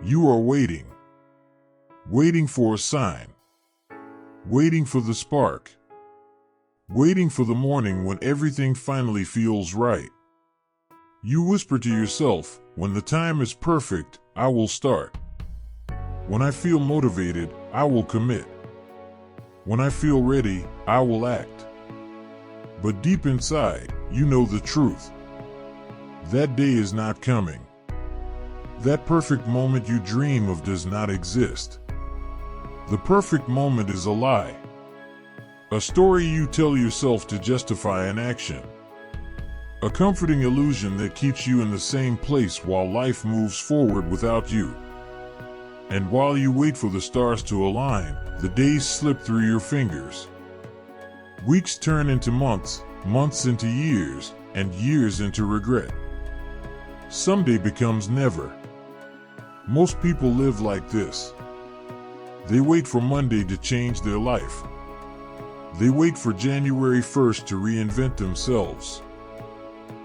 You are waiting. Waiting for a sign. Waiting for the spark. Waiting for the morning when everything finally feels right. You whisper to yourself, when the time is perfect, I will start. When I feel motivated, I will commit. When I feel ready, I will act. But deep inside, you know the truth. That day is not coming. That perfect moment you dream of does not exist. The perfect moment is a lie. A story you tell yourself to justify an action. A comforting illusion that keeps you in the same place while life moves forward without you. And while you wait for the stars to align, the days slip through your fingers. Weeks turn into months, months into years, and years into regret. Someday becomes never. Most people live like this. They wait for Monday to change their life. They wait for January 1st to reinvent themselves.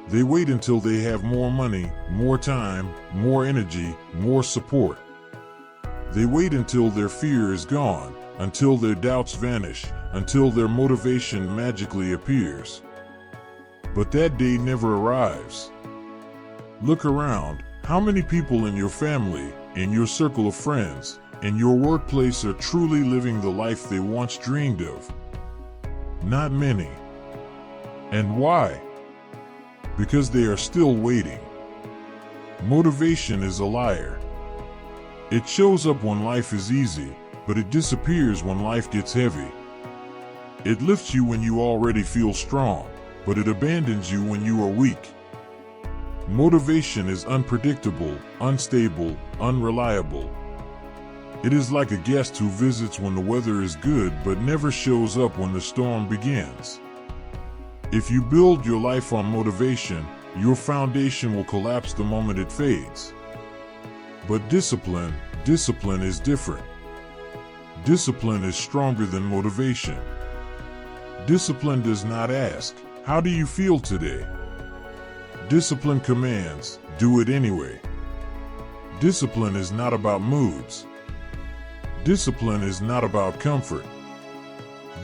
They wait until they have more money, more time, more energy, more support. They wait until their fear is gone, until their doubts vanish, until their motivation magically appears. But that day never arrives. Look around. How many people in your family, in your circle of friends, in your workplace are truly living the life they once dreamed of? Not many. And why? Because they are still waiting. Motivation is a liar. It shows up when life is easy, but it disappears when life gets heavy. It lifts you when you already feel strong, but it abandons you when you are weak. Motivation is unpredictable, unstable, unreliable. It is like a guest who visits when the weather is good but never shows up when the storm begins. If you build your life on motivation, your foundation will collapse the moment it fades. But discipline is different. Discipline is stronger than motivation. Discipline does not ask, how do you feel today? Discipline commands, do it anyway. Discipline is not about moods. Discipline is not about comfort.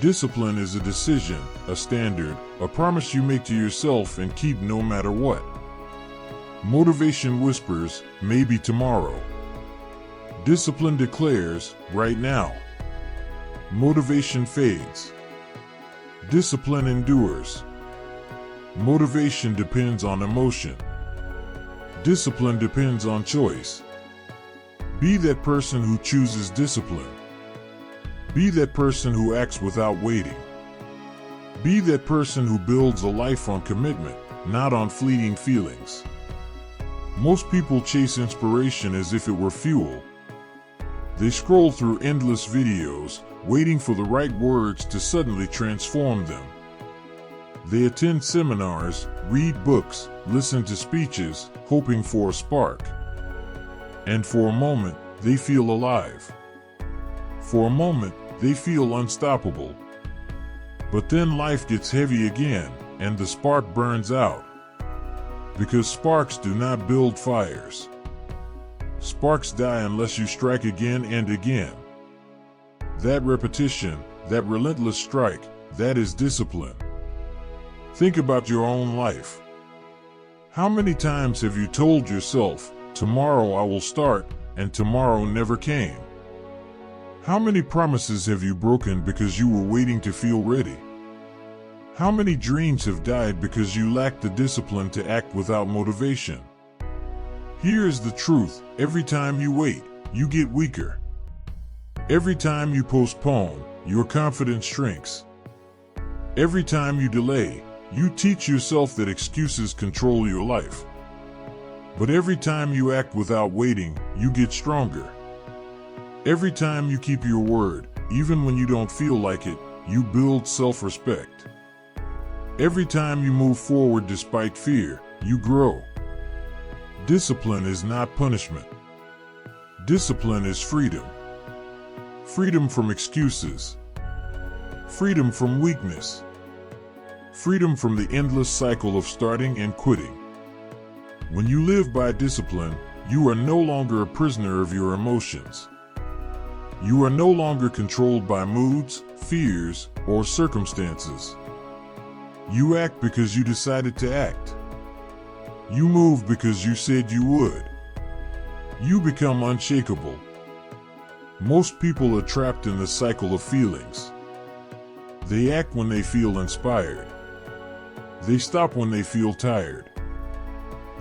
Discipline is a decision, a standard, a promise you make to yourself and keep no matter what. Motivation whispers, maybe tomorrow. Discipline declares, right now. Motivation fades. Discipline endures. Motivation depends on emotion. Discipline depends on choice. Be that person who chooses discipline. Be that person who acts without waiting. Be that person who builds a life on commitment, not on fleeting feelings. Most people chase inspiration as if it were fuel. They scroll through endless videos, waiting for the right words to suddenly transform them. They attend seminars, read books, listen to speeches, hoping for a spark. And for a moment, they feel alive. For a moment, they feel unstoppable. But then life gets heavy again, and the spark burns out. Because sparks do not build fires. Sparks die unless you strike again and again. That repetition, that relentless strike, that is discipline. Think about your own life. How many times have you told yourself, tomorrow I will start, and tomorrow never came? How many promises have you broken because you were waiting to feel ready? How many dreams have died because you lacked the discipline to act without motivation? Here is the truth, every time you wait, you get weaker. Every time you postpone, your confidence shrinks. Every time you delay, you teach yourself that excuses control your life. But every time you act without waiting, you get stronger. Every time you keep your word, even when you don't feel like it, you build self-respect. Every time you move forward despite fear, you grow. Discipline is not punishment. Discipline is freedom. Freedom from excuses. Freedom from weakness. Freedom from the endless cycle of starting and quitting. When you live by discipline, you are no longer a prisoner of your emotions. You are no longer controlled by moods, fears, or circumstances. You act because you decided to act. You move because you said you would. You become unshakable. Most people are trapped in the cycle of feelings. They act when they feel inspired. They stop when they feel tired.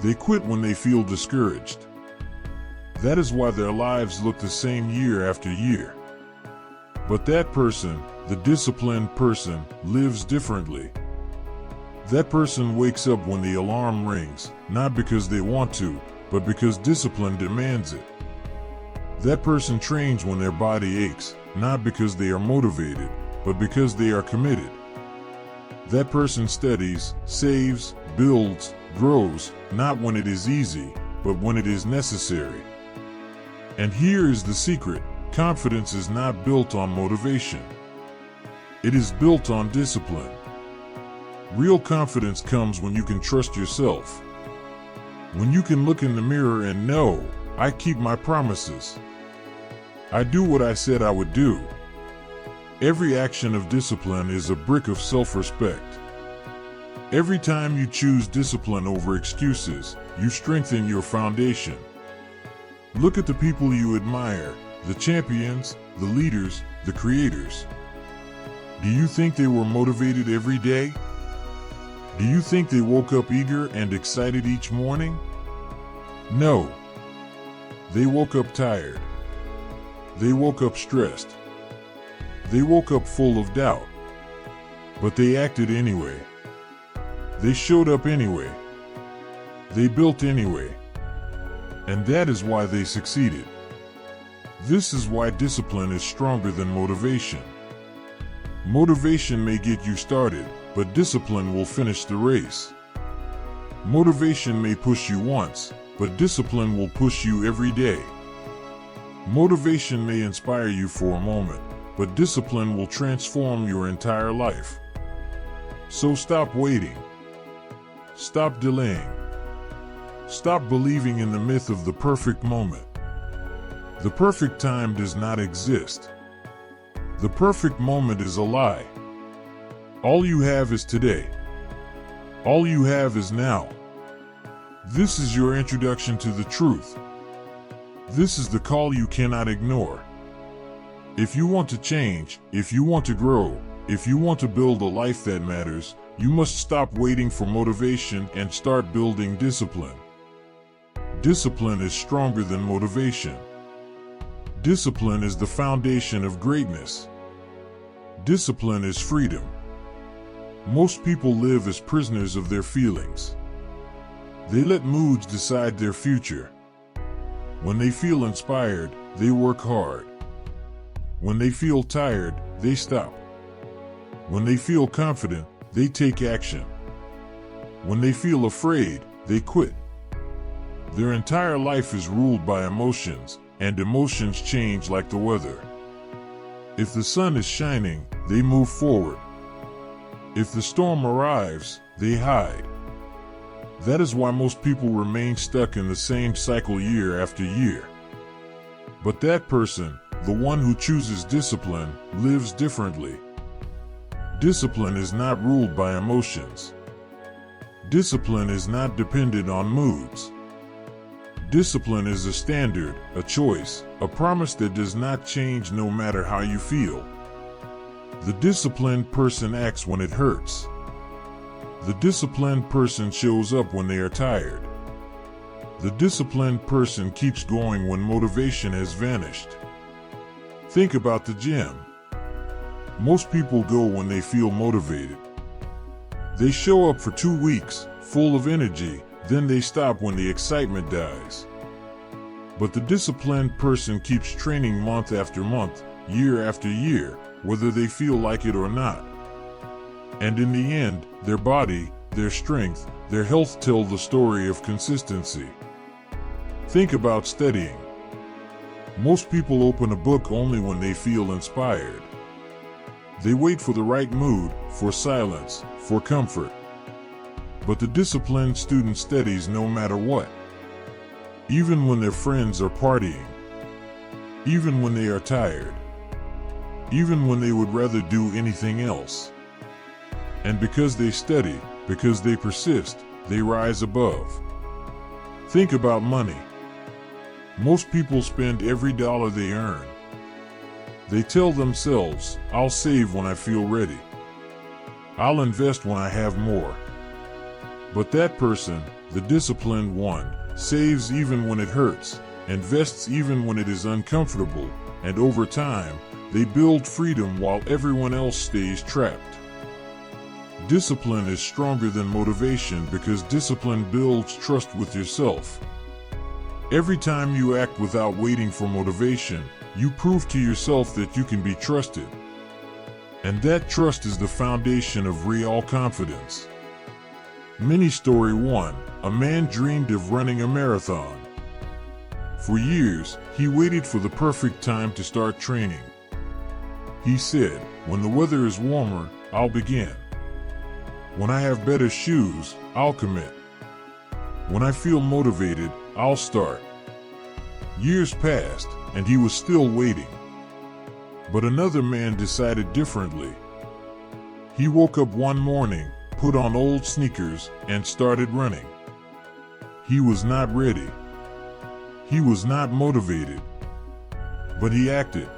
They quit when they feel discouraged. That is why their lives look the same year after year. But that person, the disciplined person, lives differently. That person wakes up when the alarm rings, not because they want to, but because discipline demands it. That person trains when their body aches, not because they are motivated, but because they are committed. That person studies, saves, builds, grows, not when it is easy, but when it is necessary. And here is the secret: confidence is not built on motivation. It is built on discipline. Real confidence comes when you can trust yourself. When you can look in the mirror and know, I keep my promises. I do what I said I would do. Every action of discipline is a brick of self-respect. Every time you choose discipline over excuses, you strengthen your foundation. Look at the people you admire, the champions, the leaders, the creators. Do you think they were motivated every day? Do you think they woke up eager and excited each morning? No. They woke up tired. They woke up stressed. They woke up full of doubt. But they acted anyway. They showed up anyway. They built anyway. And that is why they succeeded. This is why discipline is stronger than motivation. Motivation may get you started, but discipline will finish the race. Motivation may push you once, but discipline will push you every day. Motivation may inspire you for a moment, but discipline will transform your entire life. So stop waiting. Stop delaying. Stop believing in the myth of the perfect moment. The perfect time does not exist. The perfect moment is a lie. All you have is today. All you have is now. This is your introduction to the truth. This is the call you cannot ignore. If you want to change, if you want to grow, if you want to build a life that matters, you must stop waiting for motivation and start building discipline. Discipline is stronger than motivation. Discipline is the foundation of greatness. Discipline is freedom. Most people live as prisoners of their feelings. They let moods decide their future. When they feel inspired, they work hard. When they feel tired, they stop. When they feel confident, they take action. When they feel afraid, they quit. Their entire life is ruled by emotions, and emotions change like the weather. If the sun is shining, they move forward. If the storm arrives, they hide. That is why most people remain stuck in the same cycle year after year. But that person, the one who chooses discipline, lives differently. Discipline is not ruled by emotions. Discipline is not dependent on moods. Discipline is a standard, a choice, a promise that does not change no matter how you feel. The disciplined person acts when it hurts. The disciplined person shows up when they are tired. The disciplined person keeps going when motivation has vanished. Think about the gym. Most people go when they feel motivated. They show up for 2 weeks, full of energy, then they stop when the excitement dies. But the disciplined person keeps training month after month, year after year, whether they feel like it or not. And in the end, their body, their strength, their health tell the story of consistency. Think about studying. Most people open a book only when they feel inspired. They wait for the right mood, for silence, for comfort. But the disciplined student studies no matter what. even when their friends are partying, even when they are tired, even when they would rather do anything else. And because they study, because they persist, they rise above. Think about money. Most people spend every dollar they earn. They tell themselves, I'll save when I feel ready. I'll invest when I have more. But that person, the disciplined one, saves even when it hurts, invests even when it is uncomfortable, and over time, they build freedom while everyone else stays trapped. Discipline is stronger than motivation because discipline builds trust with yourself. Every time you act without waiting for motivation, you prove to yourself that you can be trusted. And that trust is the foundation of real confidence. Mini story 1. A man dreamed of running a marathon. For years, he waited for the perfect time to start training. He said, when the weather is warmer, I'll begin. When I have better shoes, I'll commit. When I feel motivated, I'll start. Years passed, and he was still waiting. But another man decided differently. He woke up one morning, put on old sneakers, and started running. He was not ready. He was not motivated. But he acted.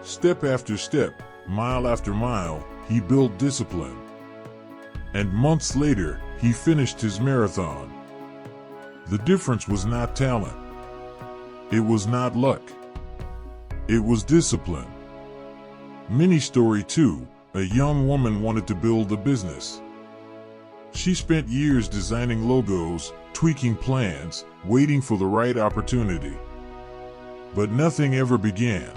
Step after step, mile after mile, he built discipline. And months later, he finished his marathon. The difference was not talent. It was not luck. It was discipline. Mini story 2. A young woman wanted to build a business. She spent years designing logos, tweaking plans, waiting for the right opportunity. But nothing ever began.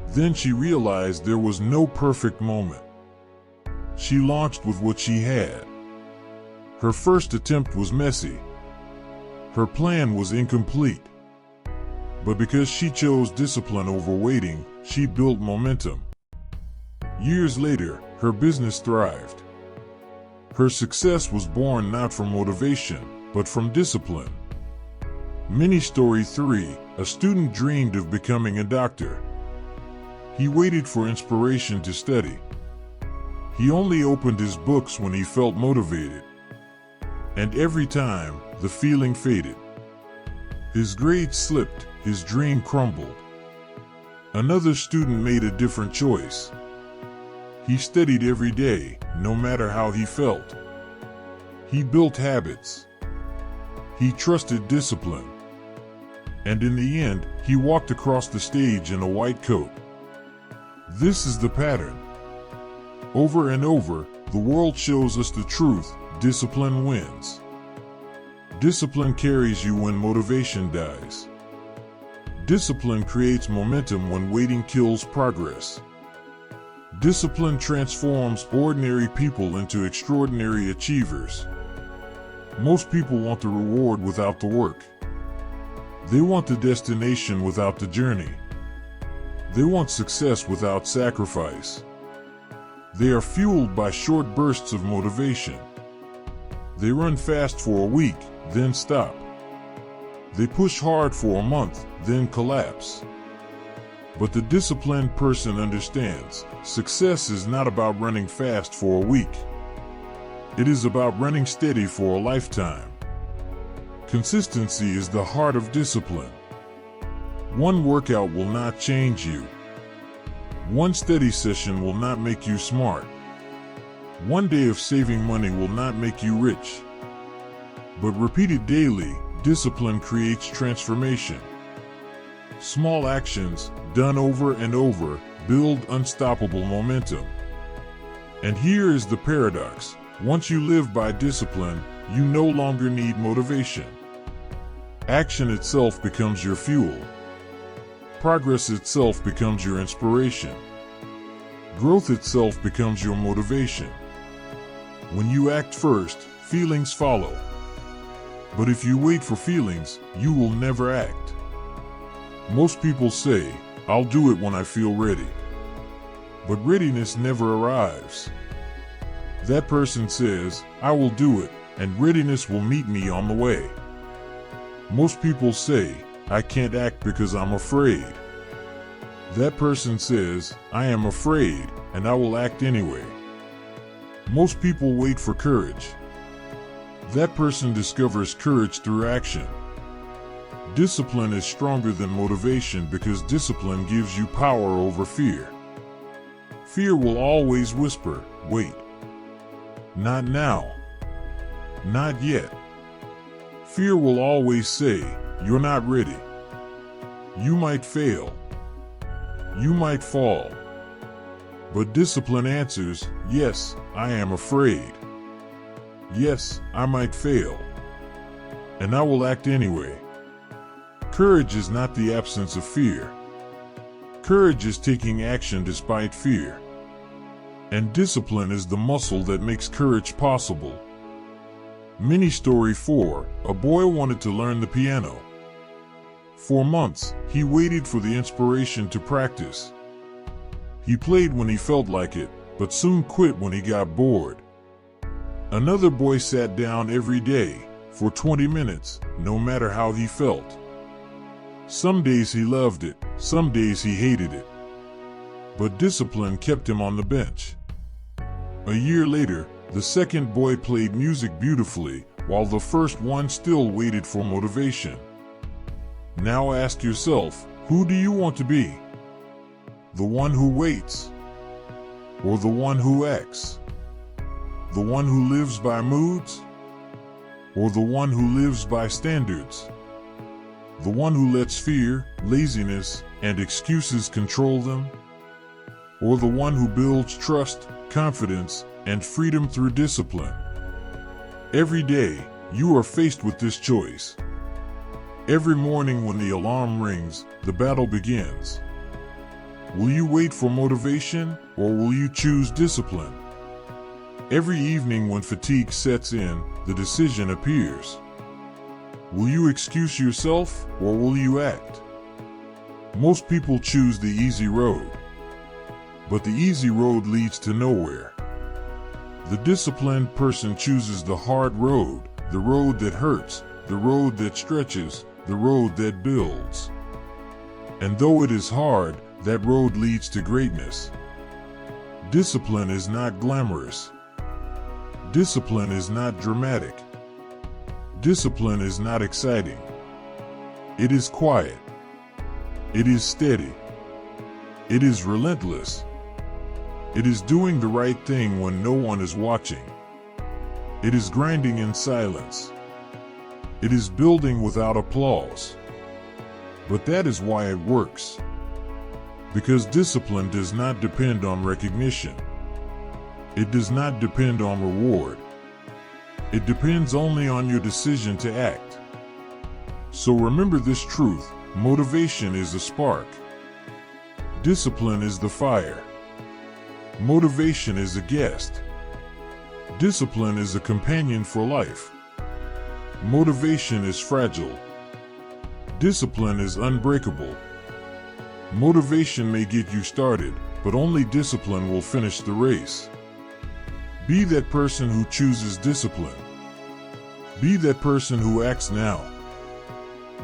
Then she realized there was no perfect moment. She launched with what she had. Her first attempt was messy. Her plan was incomplete. But because she chose discipline over waiting, she built momentum. Years later, her business thrived. Her success was born not from motivation, but from discipline. Mini story 3. A student dreamed of becoming a doctor. He waited for inspiration to study. He only opened his books when he felt motivated. And every time, the feeling faded. His grades slipped, his dream crumbled. Another student made a different choice. He studied every day, no matter how he felt. He built habits. He trusted discipline. And in the end, he walked across the stage in a white coat. This is the pattern. Over and over, the world shows us the truth: discipline wins. Discipline carries you when motivation dies. Discipline creates momentum when waiting kills progress. Discipline transforms ordinary people into extraordinary achievers. Most people want the reward without the work. They want the destination without the journey. They want success without sacrifice. They are fueled by short bursts of motivation. They run fast for a week, then stop. They push hard for a month, then collapse. But the disciplined person understands, success is not about running fast for a week. It is about running steady for a lifetime. Consistency is the heart of discipline. One workout will not change you. One steady session will not make you smart. One day of saving money will not make you rich. But repeated daily, discipline creates transformation. Small actions, done over and over, build unstoppable momentum. And here is the paradox: once you live by discipline, you no longer need motivation. Action itself becomes your fuel. Progress itself becomes your inspiration. Growth itself becomes your motivation. When you act first, feelings follow. But if you wait for feelings, you will never act. Most people say, I'll do it when I feel ready. But readiness never arrives. That person says, I will do it, and readiness will meet me on the way. Most people say, I can't act because I'm afraid. That person says, I am afraid, and I will act anyway. Most people wait for courage. That person discovers courage through action. Discipline is stronger than motivation because discipline gives you power over fear. Fear will always whisper, wait. Not now. Not yet. Fear will always say, you're not ready. You might fail. You might fall. But discipline answers, yes, I am afraid. Yes, I might fail. And I will act anyway. Courage is not the absence of fear. Courage is taking action despite fear. And discipline is the muscle that makes courage possible. Mini story 4, a boy wanted to learn the piano. For months, he waited for the inspiration to practice. He played when he felt like it, but soon quit when he got bored. Another boy sat down every day, for 20 minutes, no matter how he felt. Some days he loved it, some days he hated it. But discipline kept him on the bench. A year later, the second boy played music beautifully, while the first one still waited for motivation. Now ask yourself, who do you want to be? The one who waits? Or the one who acts? The one who lives by moods? Or the one who lives by standards? The one who lets fear, laziness, and excuses control them? Or the one who builds trust, confidence, and freedom through discipline? Every day, you are faced with this choice. Every morning when the alarm rings, the battle begins. Will you wait for motivation, or will you choose discipline? Every evening when fatigue sets in, the decision appears. Will you excuse yourself, or will you act? Most people choose the easy road. But the easy road leads to nowhere. The disciplined person chooses the hard road, the road that hurts, the road that stretches, the road that builds. And though it is hard, that road leads to greatness. Discipline is not glamorous. Discipline is not dramatic. Discipline is not exciting. It is quiet. It is steady. It is relentless. It is doing the right thing when no one is watching. It is grinding in silence. It is building without applause. But that is why it works. Because discipline does not depend on recognition. It does not depend on reward. It depends only on your decision to act. So remember this truth: motivation is a spark. Discipline is the fire. Motivation is a guest. Discipline is a companion for life. Motivation is fragile. Discipline is unbreakable. Motivation may get you started, but only discipline will finish the race. Be that person who chooses discipline. Be that person who acts now.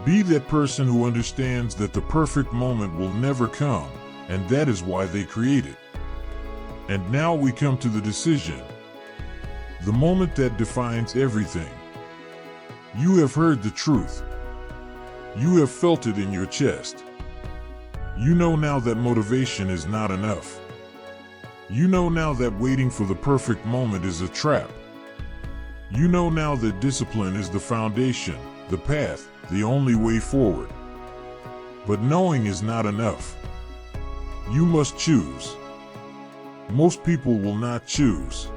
Be that person who understands that the perfect moment will never come, and that is why they create it. And now we come to the decision. The moment that defines everything. You have heard the truth. You have felt it in your chest. You know now that motivation is not enough. You know now that waiting for the perfect moment is a trap. You know now that discipline is the foundation, the path, the only way forward. But knowing is not enough. You must choose. Most people will not choose.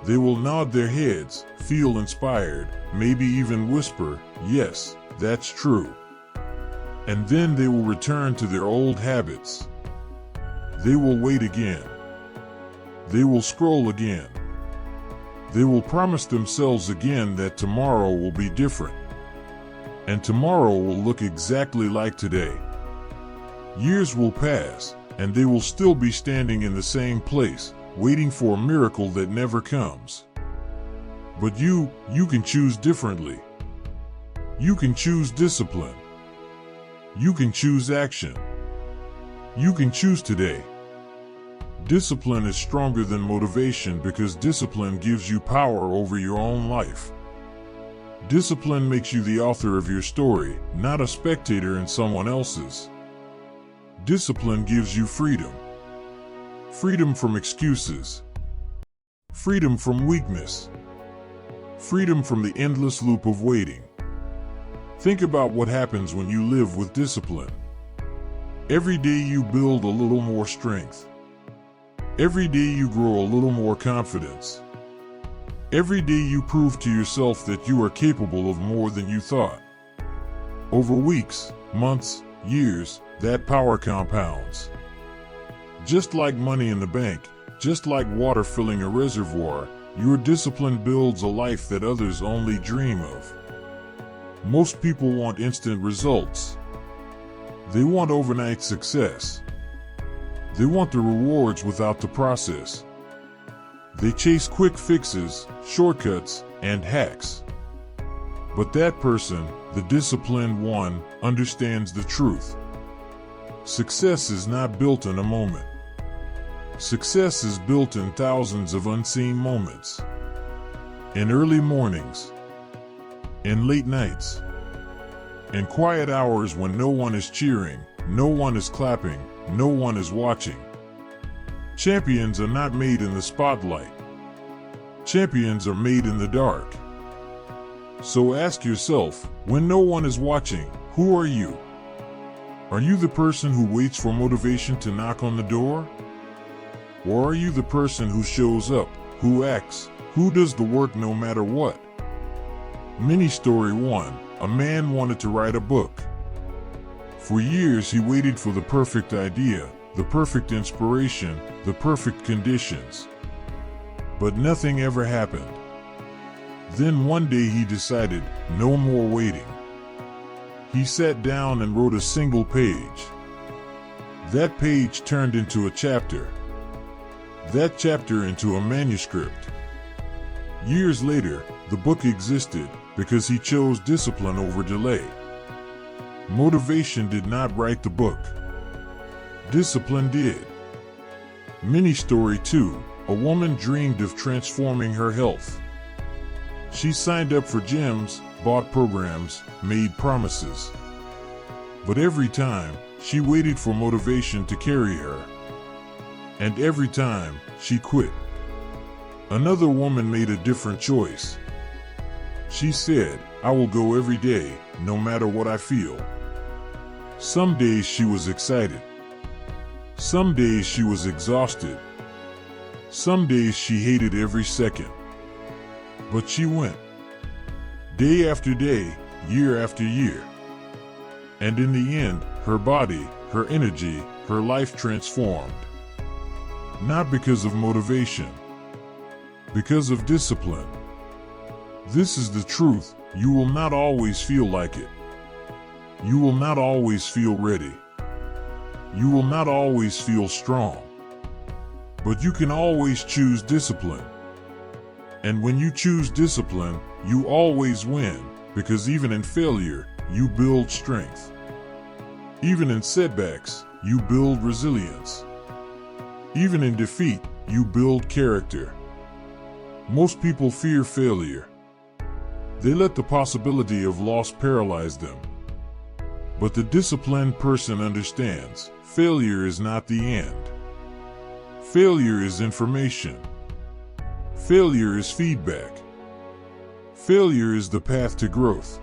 They will nod their heads, feel inspired, maybe even whisper, "Yes, that's true." And then they will return to their old habits. They will wait again. They will scroll again. They will promise themselves again that tomorrow will be different. And tomorrow will look exactly like today. Years will pass, and they will still be standing in the same place, waiting for a miracle that never comes. But you can choose differently. You can choose discipline. You can choose action. You can choose today. Discipline is stronger than motivation because discipline gives you power over your own life. Discipline makes you the author of your story, not a spectator in someone else's. Discipline gives you freedom. Freedom from excuses. Freedom from weakness. Freedom from the endless loop of waiting. Think about what happens when you live with discipline. Every day you build a little more strength. Every day you grow a little more confidence. Every day you prove to yourself that you are capable of more than you thought. Over weeks, months, years, that power compounds. Just like money in the bank, just like water filling a reservoir, your discipline builds a life that others only dream of. Most people want instant results. They want overnight success. They want the rewards without the process. They chase quick fixes, shortcuts, and hacks. But that person, the disciplined one, understands the truth. Success is not built in a moment. Success is built in thousands of unseen moments. In early mornings. In late nights. In quiet hours when no one is cheering, no one is clapping, no one is watching. Champions are not made in the spotlight. Champions are made in the dark. So ask yourself, when no one is watching, who are you? Are you the person who waits for motivation to knock on the door? Or are you the person who shows up, who acts, who does the work no matter what? Mini story 1. A man wanted to write a book. For years he waited for the perfect idea, the perfect inspiration, the perfect conditions. But nothing ever happened. Then one day he decided, no more waiting. He sat down and wrote a single page. That page turned into a chapter. That chapter into a manuscript. Years later, the book existed because he chose discipline over delay. Motivation did not write the book. Discipline did. Mini story 2. A woman dreamed of transforming her health. She signed up for gyms, bought programs, made promises. But every time, she waited for motivation to carry her. And every time, she quit. Another woman made a different choice. She said, I will go every day, no matter what I feel. Some days she was excited. Some days she was exhausted. Some days she hated every second. But she went. Day after day, year after year. And in the end, her body, her energy, her life transformed. Not because of motivation. Because of discipline. This is the truth, you will not always feel like it. You will not always feel ready. You will not always feel strong. But you can always choose discipline. And when you choose discipline, you always win, because even in failure, you build strength. Even in setbacks, you build resilience. Even in defeat, you build character. Most people fear failure. They let the possibility of loss paralyze them. But the disciplined person understands, failure is not the end. Failure is information. Failure is feedback. Failure is the path to growth.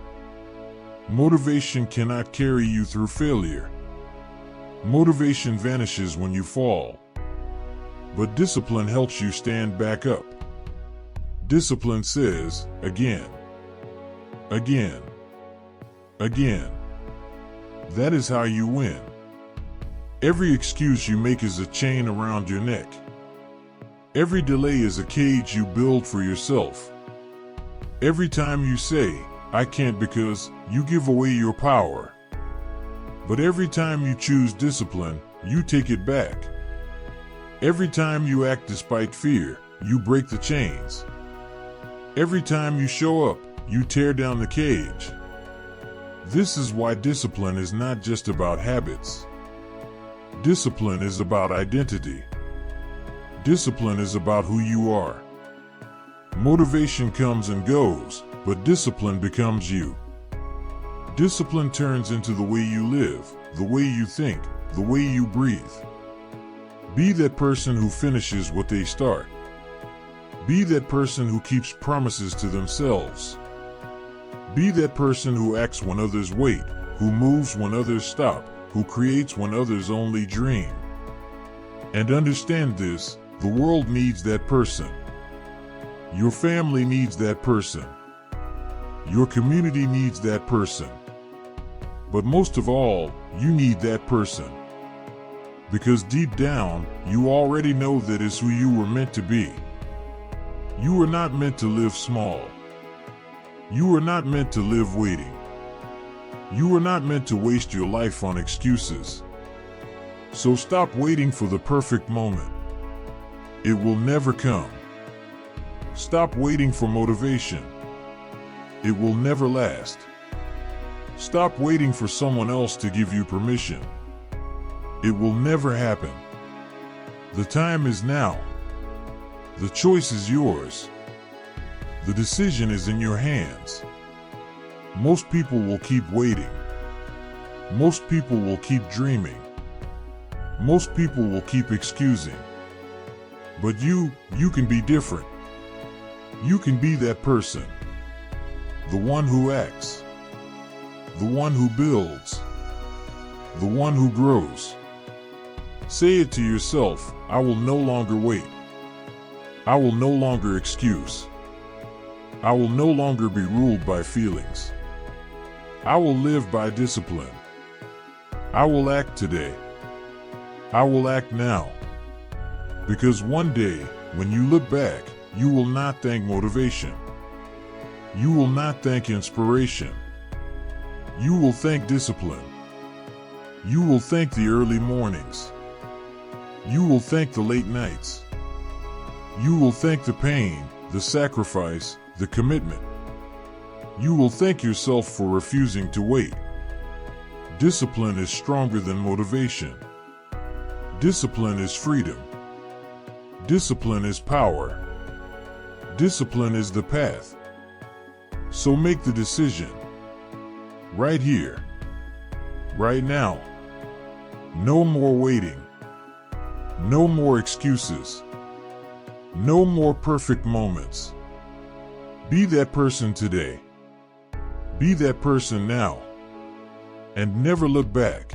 Motivation cannot carry you through failure. Motivation vanishes when you fall. But discipline helps you stand back up. Discipline says, again. Again. Again. That is how you win. Every excuse you make is a chain around your neck. Every delay is a cage you build for yourself. Every time you say, I can't, because you give away your power. But every time you choose discipline, you take it back. Every time you act despite fear, you break the chains. Every time you show up, you tear down the cage. This is why discipline is not just about habits. Discipline is about identity. Discipline is about who you are. Motivation comes and goes, but discipline becomes you. Discipline turns into the way you live, the way you think, the way you breathe. Be that person who finishes what they start. Be that person who keeps promises to themselves. Be that person who acts when others wait, who moves when others stop, who creates when others only dream. And understand this, the world needs that person. Your family needs that person. Your community needs that person. But most of all, you need that person. Because deep down, you already know that is who you were meant to be. You were not meant to live small. You were not meant to live waiting. You were not meant to waste your life on excuses. So stop waiting for the perfect moment. It will never come. Stop waiting for motivation. It will never last. Stop waiting for someone else to give you permission. It will never happen. The time is now. The choice is yours. The decision is in your hands. Most people will keep waiting. Most people will keep dreaming. Most people will keep excusing. But you can be different. You can be that person. The one who acts. The one who builds. The one who grows. Say it to yourself, I will no longer wait. I will no longer excuse. I will no longer be ruled by feelings. I will live by discipline. I will act today. I will act now. Because one day, when you look back, you will not thank motivation. You will not thank inspiration. You will thank discipline. You will thank the early mornings. You will thank the late nights. You will thank the pain, the sacrifice, the commitment. You will thank yourself for refusing to wait. Discipline is stronger than motivation. Discipline is freedom. Discipline is power. Discipline is the path. So make the decision. Right here. Right now. No more waiting. No more excuses. No more perfect moments. Be that person today. Be that person now. And never look back.